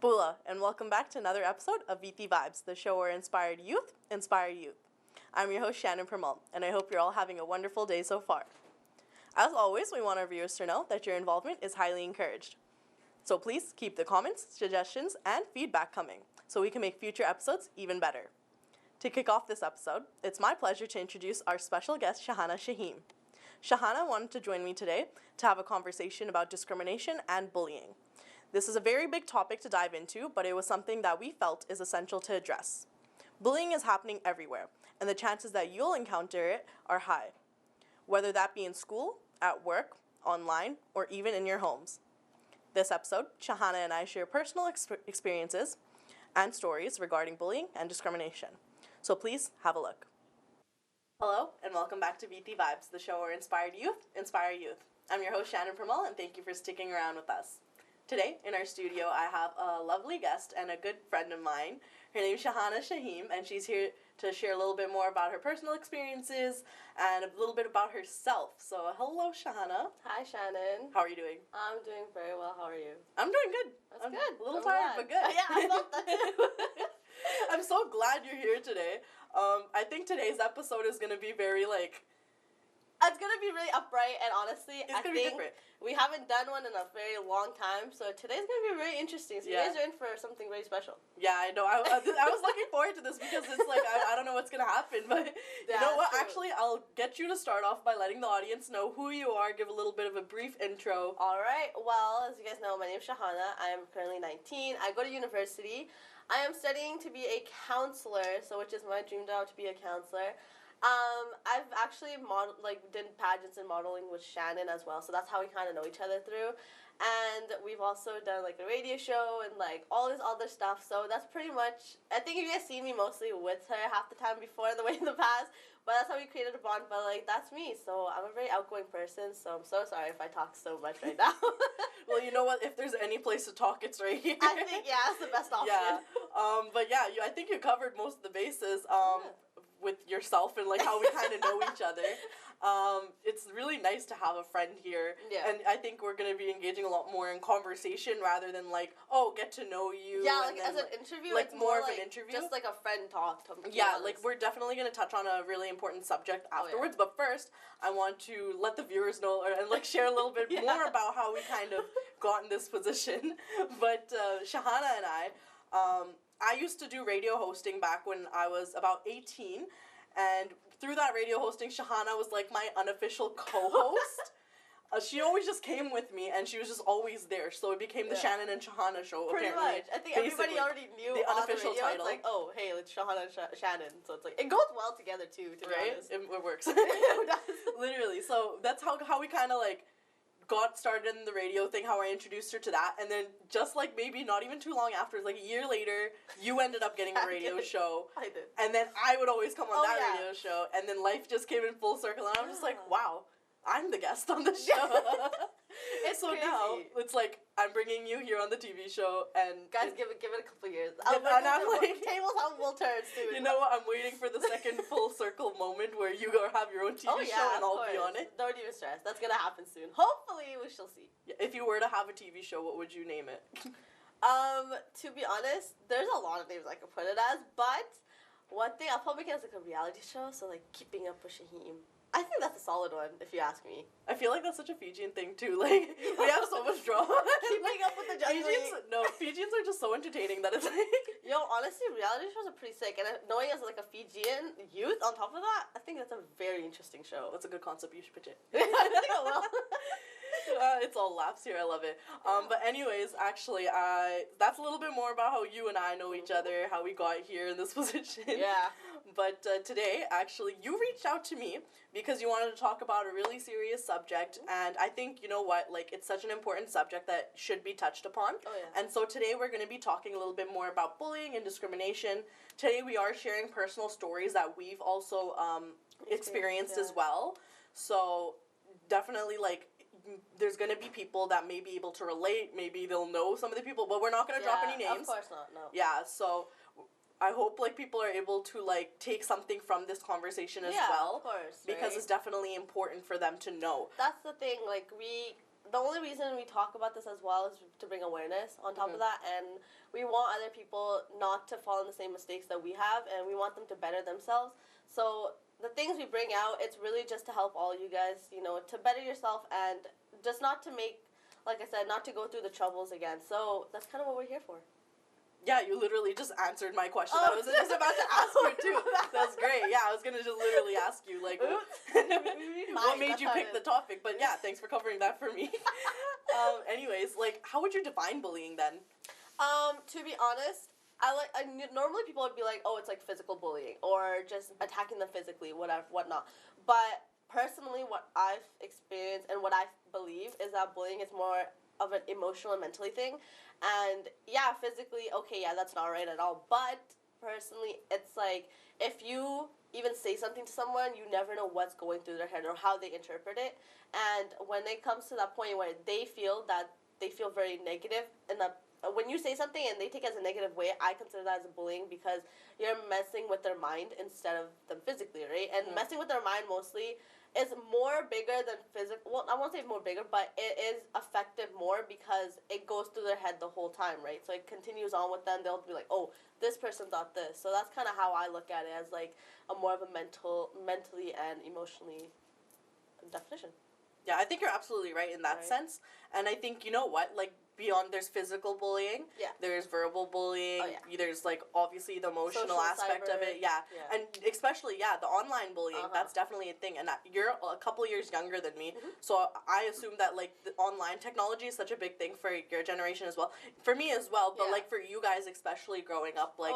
Bula, and welcome back to another episode of Viti Vibes, the show where inspired youth inspire youth. I'm your host, Shannon Permal, and I hope you're all having a wonderful day so far. As always, we want our viewers to know that your involvement is highly encouraged. So please keep the comments, suggestions, and feedback coming so we can make future episodes even better. To kick off this episode, it's my pleasure to introduce our special guest, Shahana Shahim. Shahana wanted to join me today to have a conversation about discrimination and bullying. This is a very big topic to dive into, but it was something that we felt is essential to address. Bullying is happening everywhere, and the chances that you'll encounter it are high, whether that be in school, at work, online, or even in your homes. This episode, Shahana and I share personal experiences and stories regarding bullying and discrimination. So please have a look. Hello, and welcome back to Viti Vibes, the show where inspired youth inspire youth. I'm your host, Shannon Permal, and thank you for sticking around with us. Today, in our studio, I have a lovely guest and a good friend of mine. Her name's Shahana Shahim, and she's here to share a little bit more about her personal experiences and a little bit about herself. So, hello, Shahana. Hi, Shannon. How are you doing? I'm doing very well. How are you? I'm doing good. That's I'm good. A little I'm tired, glad. but good. Yeah, I felt that too. I'm so glad you're here today. I think today's episode is going to be very, It's going to be really upright, and honestly, I think different. we haven't done one in a very long time, so today's going to be very interesting. So you guys are in for something very special. Yeah, I know. I was looking forward to this because it's like, I don't know what's going to happen, but you know what? True. Actually, I'll get you to start off by letting the audience know who you are, give a little bit of a brief intro. All right. Well, as you guys know, my name is Shahana. I am currently 19. I go to university. I am studying to be a counselor, which is my dream job, to be a counselor. I've actually did pageants and modeling with Shannon as well, so that's how we kind of know each other through. And we've also done a radio show and all this other stuff. So that's pretty much. I think you guys see me mostly with her half the time before in the past, but that's how we created a bond. But that's me. So I'm a very outgoing person. So I'm so sorry if I talk so much right now. Well, you know what? If there's any place to talk, it's right here. I think it's the best option. Yeah. But yeah, I think you covered most of the bases. With yourself and how we kind of know each other. It's really nice to have a friend here. Yeah. And I think we're going to be engaging a lot more in conversation rather than get to know you. Yeah, and then, as an interview, it's more of an interview. Just a friend talk. Yeah, we're definitely going to touch on a really important subject afterwards. But first, I want to let the viewers know and share a little bit more about how we kind of got in this position. But Shahana and I used to do radio hosting back when I was about 18, and through that radio hosting, Shahana was my unofficial co-host. She always just came with me, and she was just always there, so it became the Shannon and Shahana show, Pretty apparently. much. I think everybody already knew the on unofficial the radio. title. It's oh, hey, it's Shahana and Shannon. So it's it goes well together, too, to be honest. It works. It does. Literally. So that's how we kind of, got started in the radio thing, how I introduced her to that, and then just maybe not even too long after, a year later, you ended up getting a radio show. I did. And then I would always come on that yeah. radio show, and then life just came in full circle, and I'm just wow, I'm the guest on the show. It's so crazy. now it's I'm bringing you here on the TV show, and guys, give it a couple years. I'm tables will turn soon. You know what? I'm waiting for the second full circle moment where you have your own TV show and I'll be on it. Don't even stress. That's gonna happen soon. Hopefully, we shall see. If you were to have a TV show, what would you name it? To be honest, there's a lot of names I could put it as, but one thing I'll probably make it as a reality show. So Keeping Up with Shahim. I think that's a solid one, if you ask me. I feel like that's such a Fijian thing, too. We have so much drama. Keeping Up with the Juggling. Fijians are just so entertaining that it's Yo, honestly, reality shows are pretty sick. And knowing as a Fijian youth on top of that, I think that's a very interesting show. That's a good concept. You should pitch it. I think I will. It's all laughs here. I love it. But anyways, actually, that's a little bit more about how you and I know each other, how we got here in this position. Yeah. But today, actually, you reached out to me because you wanted to talk about a really serious subject, and I think, you know what, it's such an important subject that should be touched upon. Oh, yeah. And so today we're going to be talking a little bit more about bullying and discrimination. Today we are sharing personal stories that we've also experienced as well. So definitely, there's going to be people that may be able to relate, maybe they'll know some of the people, but we're not going to drop any names. Of course not, no. Yeah, so I hope people are able to take something from this conversation as well. Of course. Because it's definitely important for them to know. That's the thing, the only reason we talk about this as well is to bring awareness on top of that, and we want other people not to fall in the same mistakes that we have, and we want them to better themselves. So the things we bring out, it's really just to help all you guys, you know, to better yourself and just not to make, like I said, not to go through the troubles again. So that's kind of what we're here for. Yeah, you literally just answered my question. I was just about to ask you too. That's great. Yeah, I was gonna just literally ask you like, what made you pick the topic? But yeah, thanks for covering that for me. Anyways, like, how would you define bullying then? To be honest, normally people would be like, oh, it's like physical bullying or just attacking them physically, whatnot. But personally, what I've experienced and what I believe is that bullying is more of an emotional and mentally thing. And yeah, physically, okay, yeah, that's not right at all. But personally, it's like if you even say something to someone, you never know what's going through their head or how they interpret it. And when it comes to that point where they feel very negative, and when you say something and they take it as a negative way, I consider that as bullying because you're messing with their mind instead of them physically, right? And messing with their mind mostly is more bigger than physical. Well, I won't say more bigger, but it is effective more because it goes through their head the whole time, right? So it continues on with them. They'll be like, oh, this person thought this. So that's kind of how I look at it, as like a more of a mentally and emotionally definition. Yeah, I think you're absolutely right in that sense. And I think, you know what, like, beyond there's physical bullying, there's verbal bullying, there's, like, obviously the emotional social aspect cyber. of it, and especially, the online bullying, that's definitely a thing, and you're a couple years younger than me, so I assume that, like, the online technology is such a big thing for your generation as well, for me as well, but, like, for you guys especially growing up, like...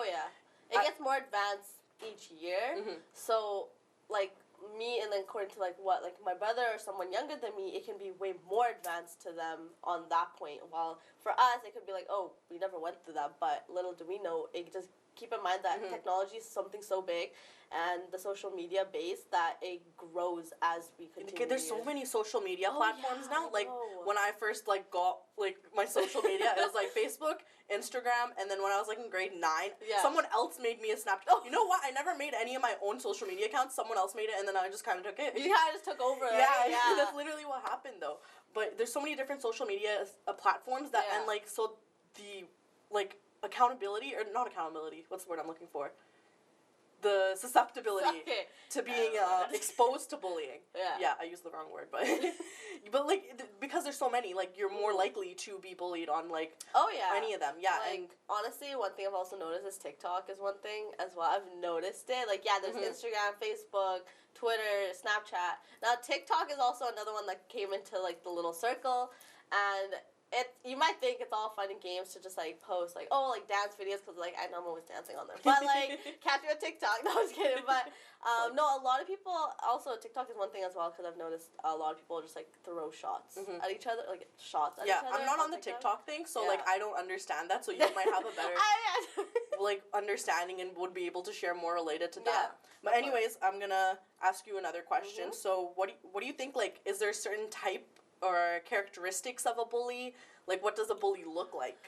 It gets more advanced each year, so, like... me, and then according to like my brother or someone younger than me, it can be way more advanced to them on that point, while for us it could be like, oh, we never went through that, but little do we know, it just keep in mind that technology is something so big and the social media base that it grows as we continue. Okay, there's so many social media platforms now. Like when I first like got like my social media, it was like Facebook, Instagram, and then when I was like in grade 9, someone else made me a Snapchat. Oh, you know what? I never made any of my own social media accounts. Someone else made it, and then I just kind of took it. You kind of just took over. Yeah, that's literally what happened though. But there's so many different social media platforms that, and like so the like accountability or not accountability. What's the word I'm looking for? The susceptibility to being exposed to bullying. Yeah, I used the wrong word, but but like because there's so many, like you're more likely to be bullied on like any of them. Yeah, like, and honestly, one thing I've also noticed is TikTok is one thing as well. I've noticed it. Like there's Instagram, Facebook, Twitter, Snapchat. Now TikTok is also another one that came into like the little circle, and you might think it's all fun and games to just like post like dance videos because like I know I'm always dancing on there, but like catch me on TikTok. No, I was kidding, but no, a lot of people also TikTok is one thing as well because I've noticed a lot of people just like throw shots at each other, like shots at each other. I'm not on the TikTok thing, so like I don't understand that. So you might have a better like understanding and would be able to share more related to that. But anyways, I'm gonna ask you another question. So what do you think? Like, is there a certain type or characteristics of a bully? Like, what does a bully look like?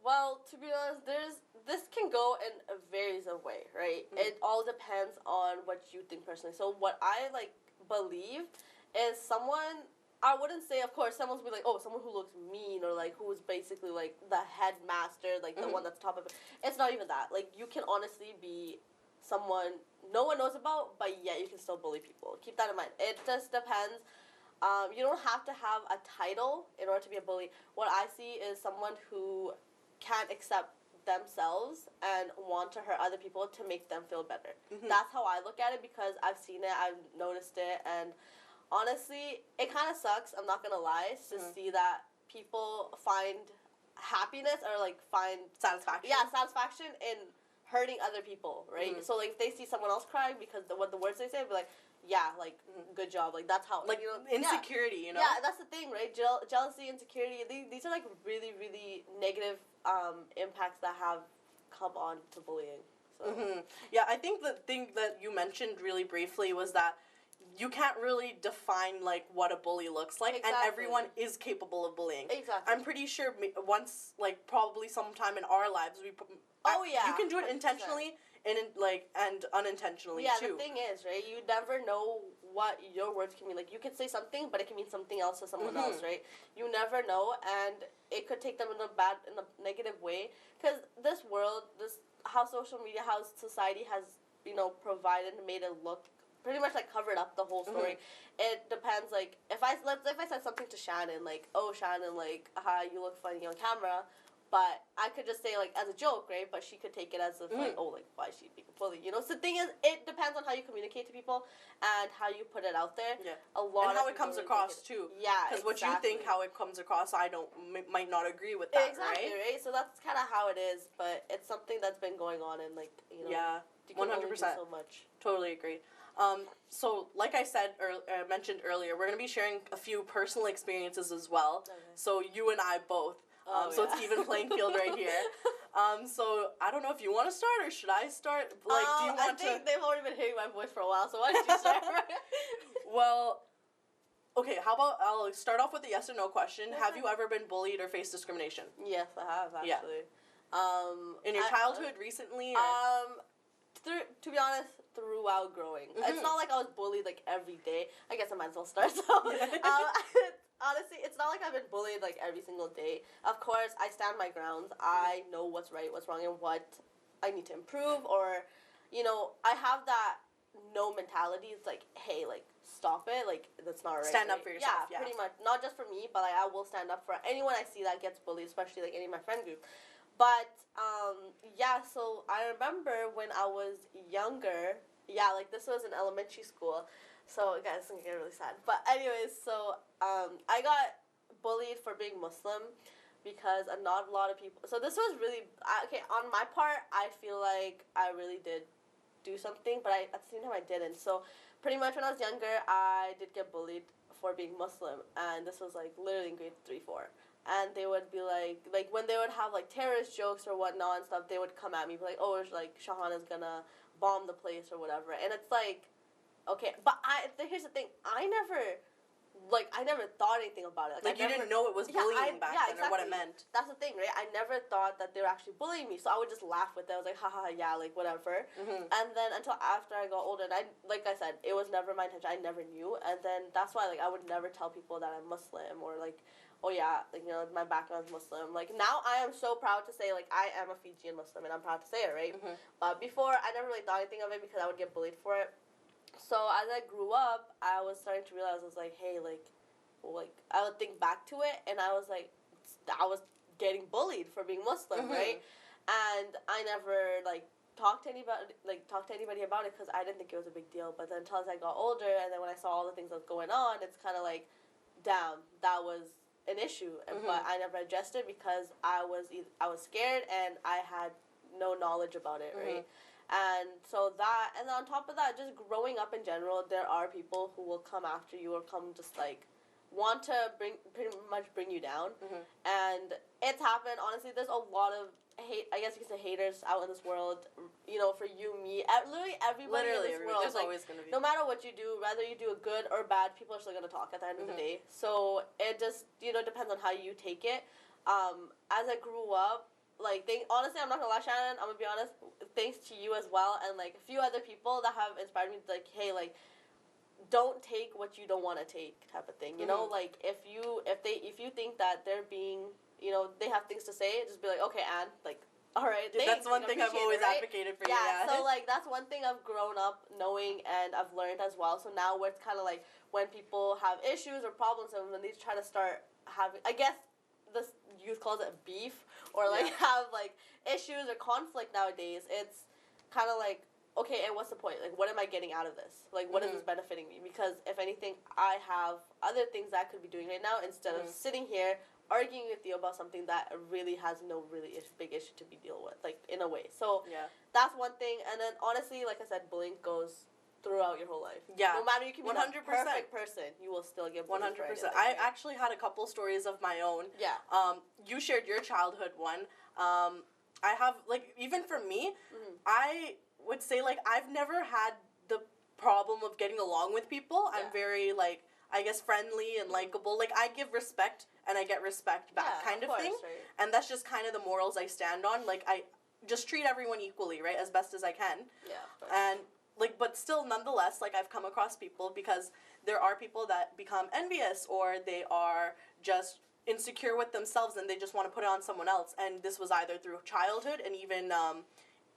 Well, to be honest, this can go in a varies of way, right? It all depends on what you think personally. So what I like believe is someone, I wouldn't say, of course, someone's be like, oh, someone who looks mean or like who is basically like the headmaster, like the one that's top of it. It's not even that. Like you can honestly be someone no one knows about, but yet you can still bully people. Keep that in mind. It just depends. You don't have to have a title in order to be a bully. What I see is someone who can't accept themselves and want to hurt other people to make them feel better. That's how I look at it because I've seen it, I've noticed it, and honestly, it kind of sucks, I'm not gonna lie, to see that people find happiness or like find satisfaction. Yeah, satisfaction in hurting other people, right? So like if they see someone else crying because what the words they say, be like, yeah, like, good job. Like, that's how... Like, you know, insecurity, you know? Yeah, that's the thing, right? Jealousy, insecurity, these are, like, really, really negative impacts that have come on to bullying. So. Yeah, I think the thing that you mentioned really briefly was that you can't really define, like, what a bully looks like, and everyone is capable of bullying. Exactly. I'm pretty sure once, like, probably sometime in our lives, you can do it 100%. intentionally and unintentionally Yeah, too. the thing is, right, you never know what your words can mean. Like, you could say something, but it can mean something else to someone else, right? You never know, and it could take them in a negative way. Because this world, how social media, how society has, provided and made it look pretty much like covered up the whole story. It depends. Like, if I said something to Shannon, like, oh, Shannon, like, you look funny on camera. But I could just say, like, as a joke, right? But she could take it as if, like, oh, like, why is she being a bully? So the thing is, it depends on how you communicate to people and how you put it out there. Yeah. A lot and how it comes across, too. Yeah, because what you think how it comes across, I might not agree with that, exactly, right? So that's kind of how it is, but it's something that's been going on, and, like, yeah, you can 100%. only do so much. Totally agree. So, like I said, mentioned earlier, we're going to be sharing a few personal experiences as well. Okay. So you and I both. So it's even playing field right here. So I don't know if you want to start or should I start? Like, do you want I think they've already been hearing my voice for a while, so why don't you start? Well, okay, how about I'll start off with a yes or no question. Have you ever been bullied or faced discrimination? Yes, I have, actually. Yeah. In your childhood, recently? Or? To be honest, throughout growing. It's not like I was bullied, like, every day. I guess I might as well start, so. Honestly, it's not like I've been bullied, like, every single day. Of course, I stand my grounds. I know what's right, what's wrong, and what I need to improve, or, I have that no mentality. It's like, hey, like, stop it. Like, that's not right. Stand up for yourself, yeah. Pretty much. Not just for me, but, like, I will stand up for anyone I see that gets bullied, especially, like, any of my friend group. But, so I remember when I was younger, like, this was in elementary school. So, guys, it's going to get really sad. But anyways, so I got bullied for being Muslim because not a lot of people... So this was really... on my part, I feel like I really did do something, but at the same time, I didn't. So pretty much when I was younger, I did get bullied for being Muslim. And this was, like, literally in grade 3, 4. And they would be like, when they would have, like, terrorist jokes or whatnot and stuff, they would come at me, be like, oh, it's like, Shahana's gonna bomb the place or whatever. And it's like... Okay, but here's the thing. I never thought anything about it. Like you didn't know it was bullying back then, exactly. Or what it meant. That's the thing, right? I never thought that they were actually bullying me, so I would just laugh with it. I was like, haha, yeah, like, whatever. And then until after I got older, and like I said, it was never my intention. I never knew. And then that's why, like, I would never tell people that I'm Muslim or, like, oh, yeah, like, my background's Muslim. Like, now I am so proud to say, like, I am a Fijian Muslim, and I'm proud to say it, right? But before, I never really thought anything of it because I would get bullied for it. So as I grew up, I was starting to realize, I was like, hey, like, I would think back to it, and I was like, I was getting bullied for being Muslim, right? And I never, like, talked to anybody about it because I didn't think it was a big deal. But then until as I got older, and then when I saw all the things that was going on, it's kind of like, damn, that was an issue. But I never addressed it because I was scared and I had no knowledge about it, right? And so that, and on top of that, just growing up in general, there are people who will come after you or come just, like, want to pretty much bring you down. And it's happened. Honestly, there's a lot of hate, I guess you could say haters out in this world, for you, me, literally everybody in this world. There's like, always going to be. No matter what you do, whether you do a good or bad, people are still going to talk at the end of the day. So it just, depends on how you take it. As I grew up, like, honestly, I'm not gonna lie, Shannon, I'm gonna be honest, thanks to you as well, and, like, a few other people that have inspired me, like, hey, like, don't take what you don't want to take type of thing, like, if you think that they're being, they have things to say, just be like, okay, and, like, all right, thanks. That's one thing I've always advocated for you, yeah. So, like, that's one thing I've grown up knowing and I've learned as well, so now it's kind of like, when people have issues or problems, and when they try to start having, I guess, this youth calls it beef, or, like, have, like, issues or conflict nowadays, it's kind of like, okay, and what's the point? Like, what am I getting out of this? Like, what is this benefiting me? Because, if anything, I have other things that I could be doing right now instead of sitting here arguing with you about something that really has no big issue to be dealt with, like, in a way. So, that's one thing. And then, honestly, like I said, bullying goes throughout your whole life. Yeah. No matter, you can be 100%. The perfect person, you will still get bullied. 100%. I actually had a couple stories of my own. Yeah. You shared your childhood one. I have, like, even for me, I would say, like, I've never had the problem of getting along with people. I'm very, like, I guess friendly and likable. Like, I give respect and I get respect back kind of thing. Right. And that's just kind of the morals I stand on. Like, just treat everyone equally, right, as best as I can. Yeah. And like, but still, nonetheless, like, I've come across people, because there are people that become envious, or they are just insecure with themselves and they just want to put it on someone else. And this was either through childhood and even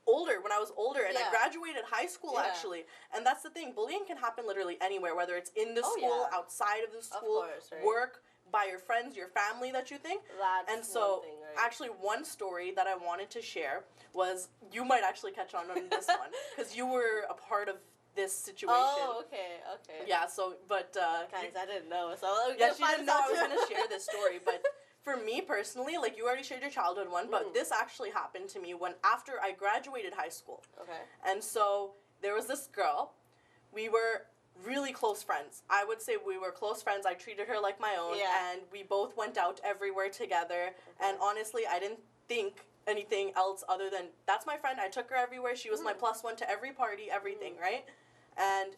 older, when I was older, and I graduated high school, actually. And that's the thing, bullying can happen literally anywhere, whether it's in the school, outside of the school, of course, right? work, by your friends, your family that you think. That's and so, one thing, right? actually, one story that I wanted to share was, you might actually catch on this one, because you were a part of this situation. Oh, okay. Yeah, so, but... Guys, I didn't know, so... Yeah, she didn't know I was going to share this story, but for me personally, like, you already shared your childhood one, but this actually happened to me after I graduated high school. Okay. And so, there was this girl. We were really close friends. I would say we were close friends. I treated her like my own, and we both went out everywhere together. And honestly, I didn't think anything else other than, that's my friend. I took her everywhere. She was my plus one to every party, everything, right? And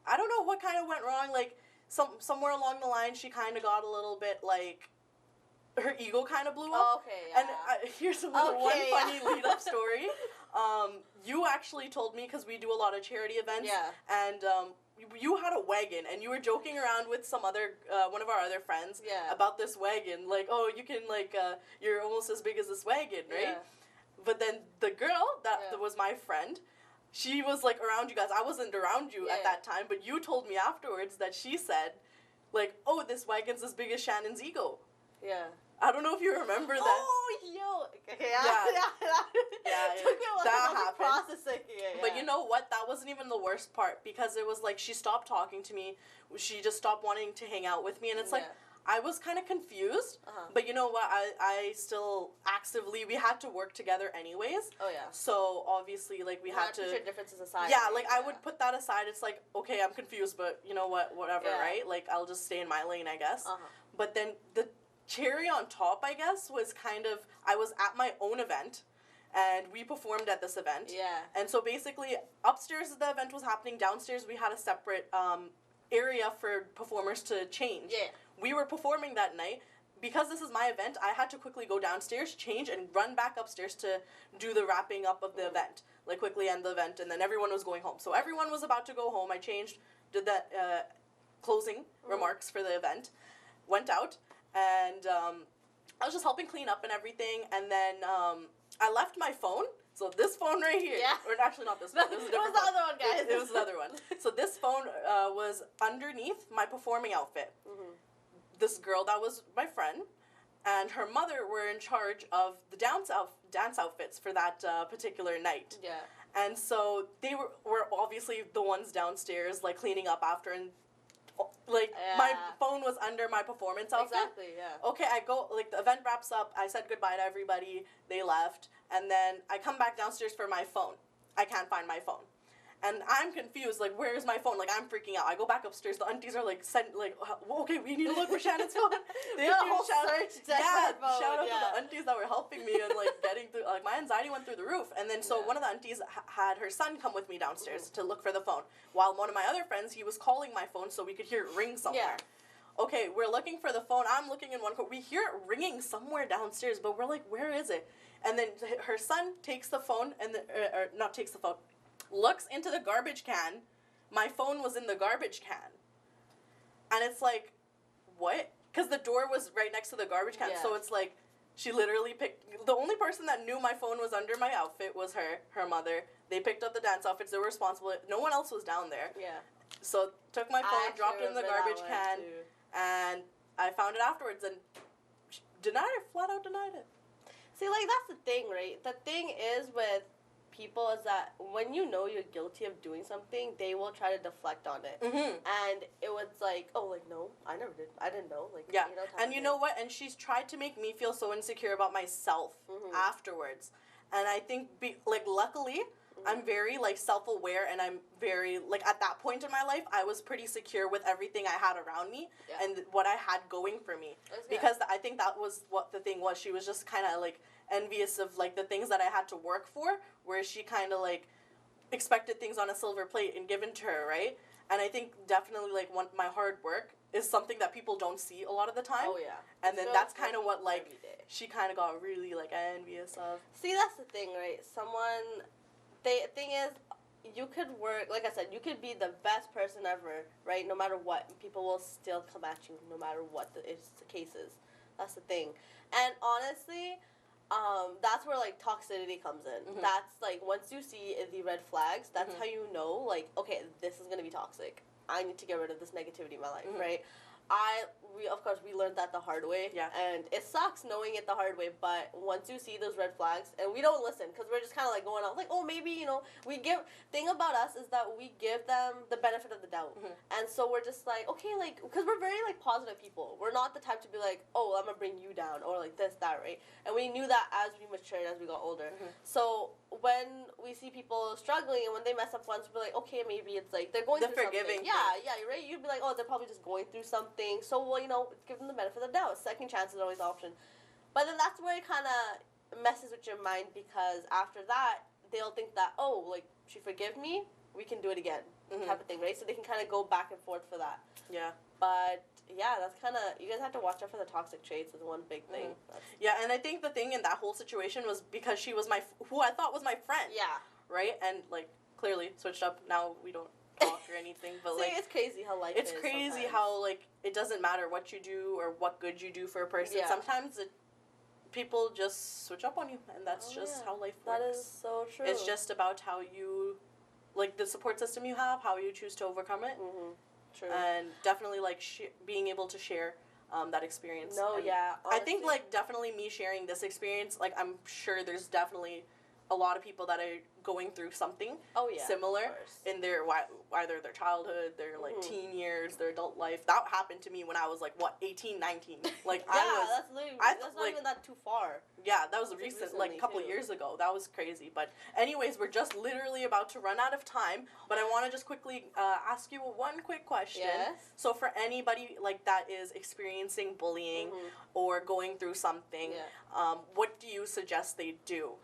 I don't know what kind of went wrong. Like, somewhere along the line, she kind of got a little bit, like, her ego kind of blew up. Oh, okay, yeah. And here's one funny lead-up story. You actually told me, because we do a lot of charity events, and you had a wagon, and you were joking around with some other, one of our other friends about this wagon. Like, oh, you can, like, you're almost as big as this wagon, right? Yeah. But then the girl that was my friend, she was, like, around you guys. I wasn't around you at that time, but you told me afterwards that she said, like, oh, this wagon's as big as Shannon's ego. Yeah. I don't know if you remember that. Oh, yo. Okay, yeah. Took me a while That to happened. processing it. But you know what? That wasn't even the worst part, because it was like she stopped talking to me. She just stopped wanting to hang out with me, and it's like I was kind of confused. But you know what? I still actively, we had to work together anyways. Oh yeah. So obviously, like, we had to put your differences aside. Yeah, like I would put that aside. It's like, okay, I'm confused, but you know what? Whatever, right? Like, I'll just stay in my lane, I guess. But then the cherry on top, I guess, was kind of, I was at my own event, and we performed at this event. Yeah. And so basically, upstairs the event was happening, downstairs we had a separate area for performers to change. Yeah. We were performing that night. Because this is my event, I had to quickly go downstairs, change, and run back upstairs to do the wrapping up of the event. Like, quickly end the event, and then everyone was going home. So everyone was about to go home. I changed, did that closing remarks for the event, went out, and I was just helping clean up and everything, and then I left my phone. So this phone right here, or actually not this phone, this is a different phone. It was the other one, guys. It was another one. So this phone was underneath my performing outfit. This girl that was my friend and her mother were in charge of the dance outfits for that particular night. Yeah. And so they were obviously the ones downstairs, like, cleaning up after, and like, my phone was under my performance outfit. Exactly, yeah. Okay, I go, like, the event wraps up, I said goodbye to everybody, they left, and then I come back downstairs for my phone. I can't find my phone. And I'm confused, like, where is my phone? Like, I'm freaking out. I go back upstairs, the aunties are like, okay, we need to look for Shannon's phone. They did a whole search. Shout out to the aunties that were helping me and, like, getting through, like, my anxiety went through the roof. And then, so one of the aunties had her son come with me downstairs to look for the phone. While one of my other friends, he was calling my phone so we could hear it ring somewhere. Yeah. Okay, we're looking for the phone. I'm looking in one corner. We hear it ringing somewhere downstairs, but we're like, where is it? And then her son takes the phone, and not takes the phone, looks into the garbage can. My phone was in the garbage can. And it's like, what? Because the door was right next to the garbage can. So it's like, she literally picked, the only person that knew my phone was under my outfit was her mother. They picked up the dance outfits. They were responsible. No one else was down there. Yeah. So took my phone, dropped it in the garbage can, and I found it afterwards and flat out denied it. See, like, that's the thing, right? The thing is with people is that when you know you're guilty of doing something, they will try to deflect on it. And it was like, oh, like, no, I never did. I didn't know. Like, yeah. And you know what? And she's tried to make me feel so insecure about myself afterwards. And I think, luckily, I'm very, like, self-aware, and I'm very, like, at that point in my life, I was pretty secure with everything I had around me and what I had going for me. Because I think that was what the thing was. She was just kind of, like, envious of, like, the things that I had to work for, where she kind of, like, expected things on a silver plate and given to her, right? And I think definitely, like, my hard work is something that people don't see a lot of the time. Oh yeah. And then that's kind of what like every day. she kind of got really like envious of. See, that's the thing, right? Thing is, you could work, like I said, you could be the best person ever, right? No matter what, people will still come at you, no matter what the case is. That's the thing. And honestly, that's where like toxicity comes in. Mm-hmm. That's like once you see the red flags, that's how you know, like, okay, this is gonna be toxic. I need to get rid of this negativity in my life, right? We learned that the hard way. Yeah. And it sucks knowing it the hard way, but once you see those red flags, and we don't listen, because we're just kind of like going out, like, oh, maybe, thing about us is that we give them the benefit of the doubt. And so we're just like, okay, like, because we're very, like, positive people. We're not the type to be like, oh, I'm going to bring you down, or like this, that, right? And we knew that as we matured, as we got older. So when we see people struggling, and when they mess up once, we're like, okay, maybe it's like, they're going through forgiving something. Yeah, you're right. You'd be like, oh, they're probably just going through something. So, well, give them the benefit of the doubt. Second chance is always an option. But then that's where it kind of messes with your mind, because after that, they'll think that, oh, like, she forgive me, we can do it again, type of thing, right? So they can kind of go back and forth for that. Yeah. But, yeah, that's kind of, you guys have to watch out for the toxic traits is one big thing. Yeah, and I think the thing in that whole situation was because she was who I thought was my friend. Yeah. Right? And, like, clearly switched up. Now we don't talk or anything, but See, like it's crazy how life is. It's crazy sometimes. how like it doesn't matter what you do or what good you do for a person. Yeah. Sometimes people just switch up on you, and that's just how life works. That is so true. It's just about how you, like, the support system you have, how you choose to overcome it. True. And definitely like being able to share that experience. No, and yeah. I think like definitely me sharing this experience, like I'm sure there's definitely a lot of people that are going through something similar in their either their childhood, their like teen years, their adult life. That happened to me when I was like 18, 19. Like that's not even that too far. Yeah, that was recent, like a couple years ago. That was crazy. But anyways, we're just literally about to run out of time. But I want to just quickly ask you one quick question. Yes. So for anybody like that is experiencing bullying or going through something, what do you suggest they do?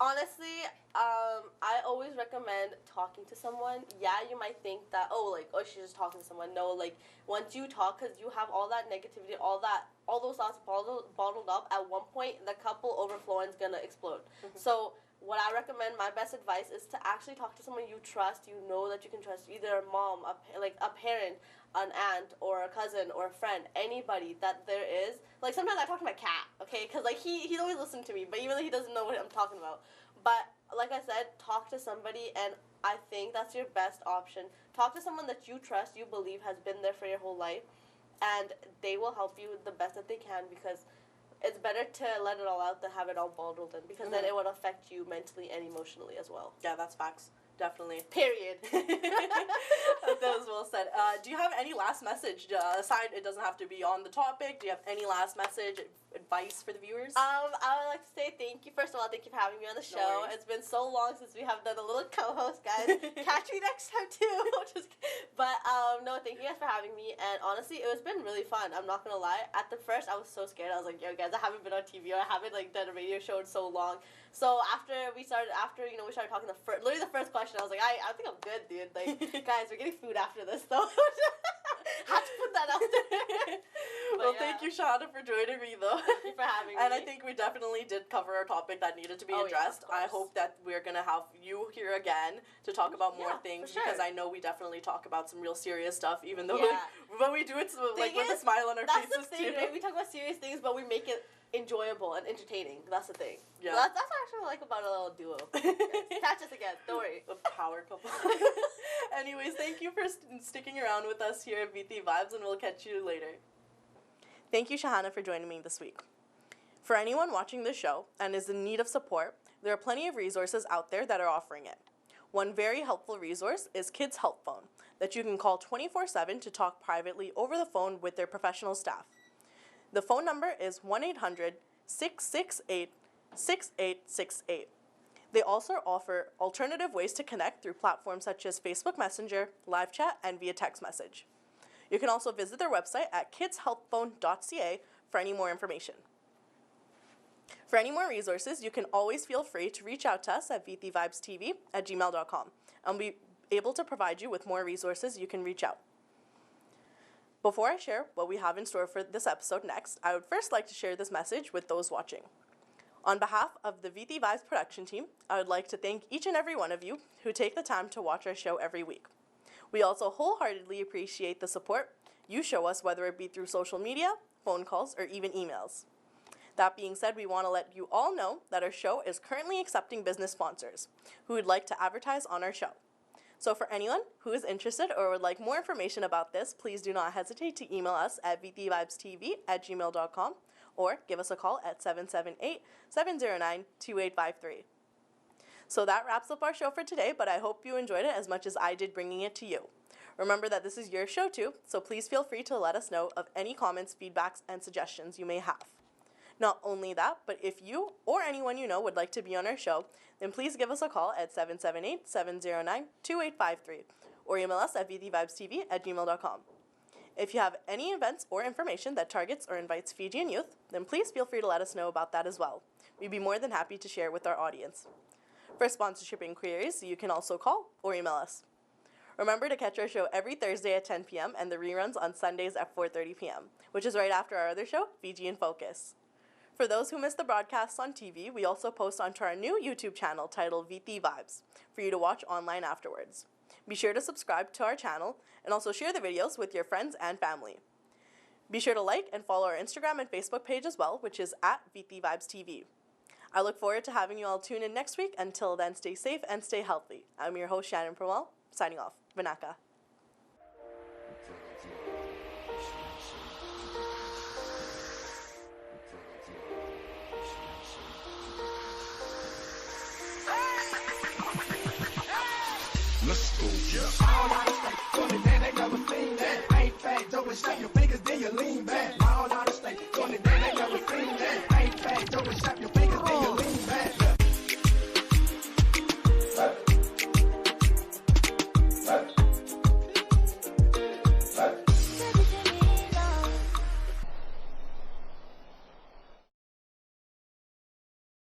Honestly, I always recommend talking to someone. Yeah, you might think that, she's just talking to someone. No, like, once you talk, because you have all that negativity, all those thoughts bottled up, at one point, the couple overflowing is going to explode. So, what I recommend, my best advice, is to actually talk to someone you trust, you know that you can trust, either a mom, a parent, an aunt, or a cousin, or a friend, anybody that there is. Like, sometimes I talk to my cat, okay, because, like, he's always listening to me, but even though he doesn't know what I'm talking about. But, like I said, talk to somebody, and I think that's your best option. Talk to someone that you trust, you believe has been there for your whole life, and they will help you the best that they can, because it's better to let it all out than have it all bottled in, because then it would affect you mentally and emotionally as well. Yeah, that's facts. Definitely. Period. That was well said. Do you have any last message? Aside, it doesn't have to be on the topic. Do you have any last message, advice for the viewers? I would like to say thank you. First of all, thank you for having me on the show. No worries. It's been so long since we have done a little co-host, guys. Catch me next time, too. But, no, thank you guys for having me. And honestly, it has been really fun. I'm not going to lie. At the first, I was so scared. I was like, yo, guys, I haven't been on TV or I haven't, like, done a radio show in so long. So after we started talking, literally the first question, I was like, I think I'm good, dude. Like, guys, we're getting food after this, though. Have to put that out there. Well, thank you, Shahana, for joining me, though. Thank you for having me. And I think we definitely did cover our topic that needed to be addressed. Yeah, I hope that we're going to have you here again to talk about more things, for sure. because I know we definitely talk about some real serious stuff, even though but we do it with a smile on our faces, that's the thing, too. right? We talk about serious things, but we make it enjoyable and entertaining. That's the thing. Yeah. So that's actually what I like about a little duo. Catch us again. Don't worry. A power couple. Anyways, thank you for sticking around with us here at Viti Vibes, and we'll catch you later. Thank you, Shahana, for joining me this week. For anyone watching this show and is in need of support, there are plenty of resources out there that are offering it. One very helpful resource is Kids Help Phone that you can call 24/7 to talk privately over the phone with their professional staff. The phone number is 1-800-668-6868. They also offer alternative ways to connect through platforms such as Facebook Messenger, live chat, and via text message. You can also visit their website at kidshelpphone.ca for any more information. For any more resources, you can always feel free to reach out to us at vitivibestv@gmail.com, and we'll be able to provide you with more resources you can reach out. Before I share what we have in store for this episode next, I would first like to share this message with those watching. On behalf of the Viti Vibes production team, I would like to thank each and every one of you who take the time to watch our show every week. We also wholeheartedly appreciate the support you show us, whether it be through social media, phone calls, or even emails. That being said, we want to let you all know that our show is currently accepting business sponsors who would like to advertise on our show. So for anyone who is interested or would like more information about this, please do not hesitate to email us at vitivibestv@gmail.com or give us a call at 778-709-2853. So that wraps up our show for today, but I hope you enjoyed it as much as I did bringing it to you. Remember that this is your show too, so please feel free to let us know of any comments, feedbacks, and suggestions you may have. Not only that, but if you or anyone you know would like to be on our show, then please give us a call at 778-709-2853 or email us at vitivibestv@gmail.com. If you have any events or information that targets or invites Fijian youth, then please feel free to let us know about that as well. We'd be more than happy to share with our audience. For sponsorship inquiries, you can also call or email us. Remember to catch our show every Thursday at 10 p.m. and the reruns on Sundays at 4:30 p.m., which is right after our other show, Fijian Focus. For those who missed the broadcasts on TV, we also post onto our new YouTube channel titled Viti Vibes for you to watch online afterwards. Be sure to subscribe to our channel and also share the videos with your friends and family. Be sure to like and follow our Instagram and Facebook page as well, which is at Viti Vibes TV. I look forward to having you all tune in next week. Until then, stay safe and stay healthy. I'm your host, Shannon Perwell, signing off. Vinaka. Let's go, yeah. All out of state, going to dance, they never seen that. Ain't fat, double shot your fingers, then you lean back. All out of state, going to dance, they never seen that. Ain't fat, double shot your fingers, then you lean back. Hey.